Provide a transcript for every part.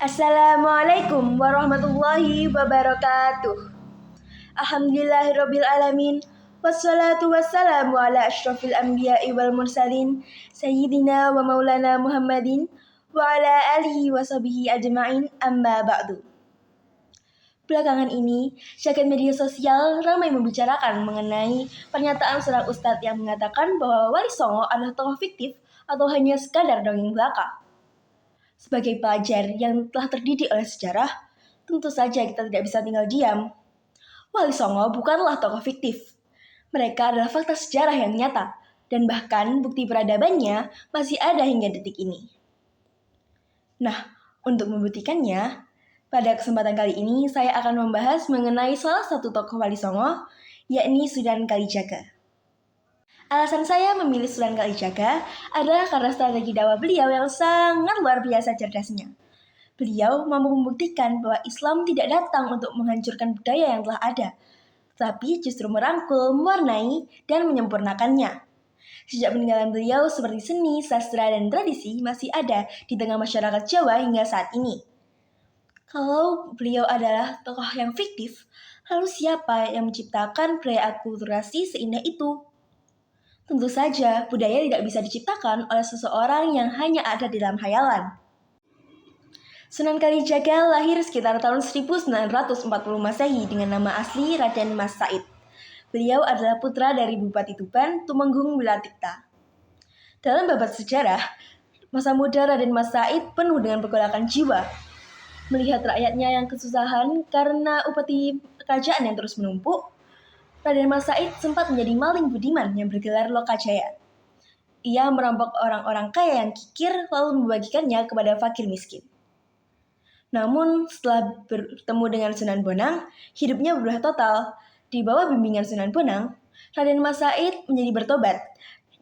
Assalamualaikum warahmatullahi wabarakatuh. Alhamdulillahirabbil alamin. Wassalatu wassalamu ala asyrafil anbiya'i wal mursalin sayyidina wa maulana Muhammadin wa ala alihi wa sahbihi ajma'in, amma ba'du. Belakangan ini, jagat media sosial ramai membicarakan mengenai pernyataan seorang ustadz yang mengatakan bahwa Wali Songo adalah tokoh fiktif atau hanya sekadar dongeng belaka. Sebagai pelajar yang telah terdidik oleh sejarah, tentu saja kita tidak bisa tinggal diam. Wali Songo bukanlah tokoh fiktif. Mereka adalah fakta sejarah yang nyata, dan bahkan bukti peradabannya masih ada hingga detik ini. Nah, untuk membuktikannya, pada kesempatan kali ini saya akan membahas mengenai salah satu tokoh Wali Songo, yakni Sunan Kalijaga. Alasan saya memilih Sunan Kalijaga adalah karena strategi dakwah beliau yang sangat luar biasa cerdasnya. Beliau mampu membuktikan bahwa Islam tidak datang untuk menghancurkan budaya yang telah ada, tapi justru merangkul, mewarnai, dan menyempurnakannya. Sejak peninggalan beliau seperti seni, sastra, dan tradisi masih ada di tengah masyarakat Jawa hingga saat ini. Kalau beliau adalah tokoh yang fiktif, lalu siapa yang menciptakan budaya akulturasi seindah itu? Tentu saja, budaya tidak bisa diciptakan oleh seseorang yang hanya ada di dalam hayalan. Sunan Kalijaga lahir sekitar tahun 1940 Masehi dengan nama asli Raden Mas Said. Beliau adalah putra dari Bupati Tuban, Tumenggung Wilatikta. Dalam babat sejarah, masa muda Raden Mas Said penuh dengan pergolakan jiwa. Melihat rakyatnya yang kesusahan karena upeti kerajaan yang terus menumpuk, Raden Mas Said sempat menjadi maling budiman yang bergelar Lokajaya. Ia merampok orang-orang kaya yang kikir lalu membagikannya kepada fakir miskin. Namun setelah bertemu dengan Sunan Bonang, hidupnya berubah total. Di bawah bimbingan Sunan Bonang, Raden Mas Said menjadi bertobat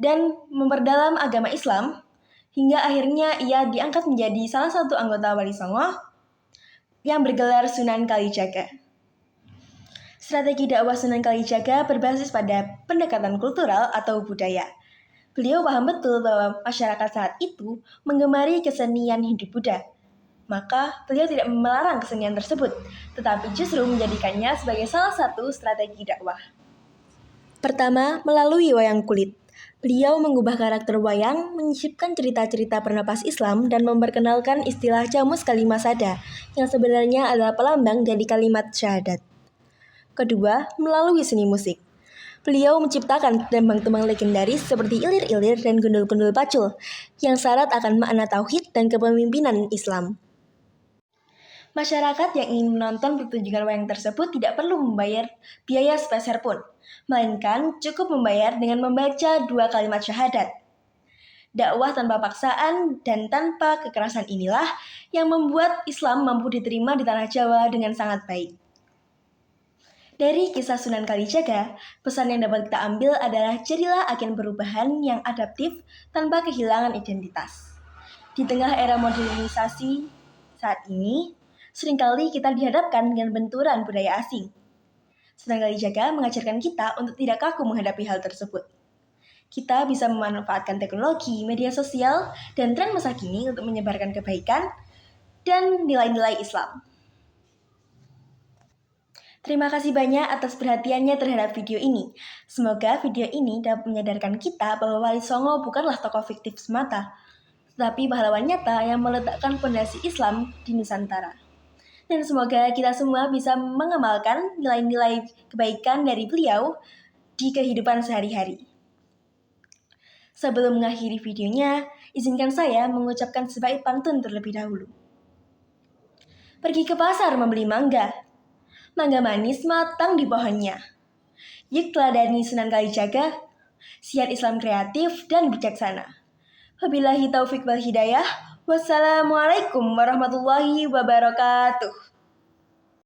dan memperdalam agama Islam hingga akhirnya ia diangkat menjadi salah satu anggota Wali Songo yang bergelar Sunan Kalijaga. Strategi dakwah Sunan Kalijaga berbasis pada pendekatan kultural atau budaya. Beliau paham betul bahwa masyarakat saat itu menggemari kesenian Hindu-Buddha. Maka beliau tidak melarang kesenian tersebut, tetapi justru menjadikannya sebagai salah satu strategi dakwah. Pertama, melalui wayang kulit. Beliau mengubah karakter wayang, menyisipkan cerita-cerita pernapas Islam, dan memperkenalkan istilah Camus Kalimasada, yang sebenarnya adalah pelambang dari kalimat syahadat. Kedua, melalui seni musik. Beliau menciptakan tembang-tembang legendaris seperti Ilir-Ilir dan Gundul-Gundul Pacul, yang syarat akan makna tauhid dan kepemimpinan Islam. Masyarakat yang ingin menonton pertunjukan wayang tersebut tidak perlu membayar biaya sepeser pun, melainkan cukup membayar dengan membaca 2 kalimat syahadat. Dakwah tanpa paksaan dan tanpa kekerasan inilah yang membuat Islam mampu diterima di tanah Jawa dengan sangat baik. Dari kisah Sunan Kalijaga, pesan yang dapat kita ambil adalah jadilah agen perubahan yang adaptif tanpa kehilangan identitas. Di tengah era modernisasi saat ini, seringkali kita dihadapkan dengan benturan budaya asing. Sunan Kalijaga mengajarkan kita untuk tidak kaku menghadapi hal tersebut. Kita bisa memanfaatkan teknologi, media sosial, dan tren masa kini untuk menyebarkan kebaikan dan nilai-nilai Islam. Terima kasih banyak atas perhatiannya terhadap video ini. Semoga video ini dapat menyadarkan kita bahwa Wali Songo bukanlah tokoh fiktif semata, tetapi pahlawan nyata yang meletakkan fondasi Islam di Nusantara. Dan semoga kita semua bisa mengamalkan nilai-nilai kebaikan dari beliau di kehidupan sehari-hari. Sebelum mengakhiri videonya, izinkan saya mengucapkan sebaik pantun terlebih dahulu. Pergi ke pasar membeli mangga. Mangga manis matang di pohonnya. Yuk teladani Sunan Kalijaga, siar Islam kreatif dan bijaksana. Wabillahi taufik wal hidayah. Wassalamualaikum warahmatullahi wabarakatuh.